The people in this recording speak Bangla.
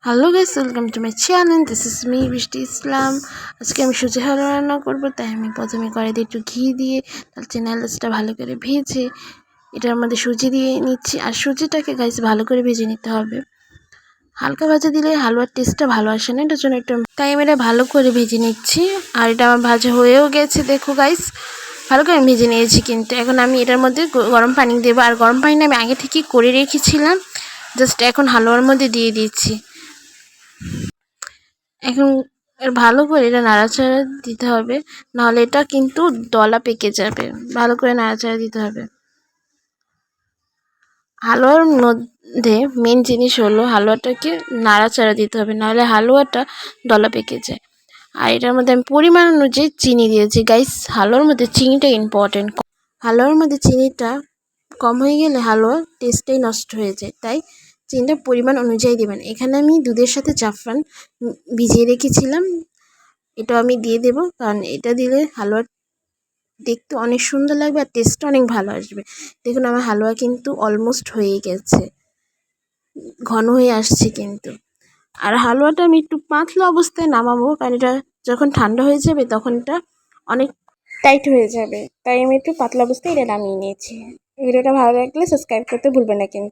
Hello guys, welcome to my channel. This is me বৃষ্টি ইসলাম। আজকে আমি সুজি হালুয়া রান্না করবো, তাই আমি প্রথমে কড়াইতে একটু ঘি দিয়ে তার নাড়ুটা ভালো করে ভেজে এটার মধ্যে সুজি দিয়ে নিচ্ছি। আর সুজিটাকে গাইস ভালো করে ভেজে নিতে হবে। হালকা ভাজা দিলে হালুয়ার টেস্টটা ভালো আসে না, এটার জন্য একটু তাই আমি এটা ভালো করে ভেজে নিচ্ছি। আর এটা আমার ভাজা হয়েও গেছে, দেখো গাইস ভালো করে আমি ভেজে নিয়েছি। কিন্তু এখন আমি এটার মধ্যে গরম পানি দেবো। আর গরম পানিটা আমি আগে থেকেই করে রেখেছিলাম, জাস্ট এখন হালুয়ার মধ্যে দিয়ে দিচ্ছি। এখন ভালো করে এটা নাড়াচাড়া দিতে হবে, নাহলে এটা কিন্তু দলা পেকে যাবে। ভালো করে নাড়াচাড়া দিতে হবে। হালুয়ার মধ্যে মেন জিনিস হলো হালুয়াটাকে নাড়াচাড়া দিতে হবে, নাহলে হালুয়াটা দলা পেকে যায়। আর এটার মধ্যে আমি পরিমাণ অনুযায়ী চিনি দিয়েছি গাইস। হালুয়ার মধ্যে চিনিটা ইম্পর্টেন্ট। হালুয়ার মধ্যে চিনিটা কম হয়ে গেলে হালুয়ার টেস্টটাই নষ্ট হয়ে যায়, তাই চিনিটা পরিমাণ অনুযায়ী দেবেন। এখানে আমি দুধের সাথে জাফরান ভিজিয়ে রেখেছিলাম, এটা আমি দিয়ে দেব, কারণ এটা দিলে হালুয়া দেখতে অনেক সুন্দর লাগবে আর টেস্টটা অনেক ভালো আসবে। দেখুন আমার হালুয়া কিন্তু অলমোস্ট হয়ে গেছে, ঘন হয়ে আসছে কিন্তু। আর হালুয়াটা আমি একটু পাতলা অবস্থায় নামাবো, কারণ এটা যখন ঠান্ডা হয়ে যাবে তখন এটা অনেক টাইট হয়ে যাবে, তাই আমি একটু পাতলা অবস্থায় এটা নামিয়ে নিয়েছি। ভিডিওটা ভালো লাগলে সাবস্ক্রাইব করতে ভুলবেন না কিন্তু।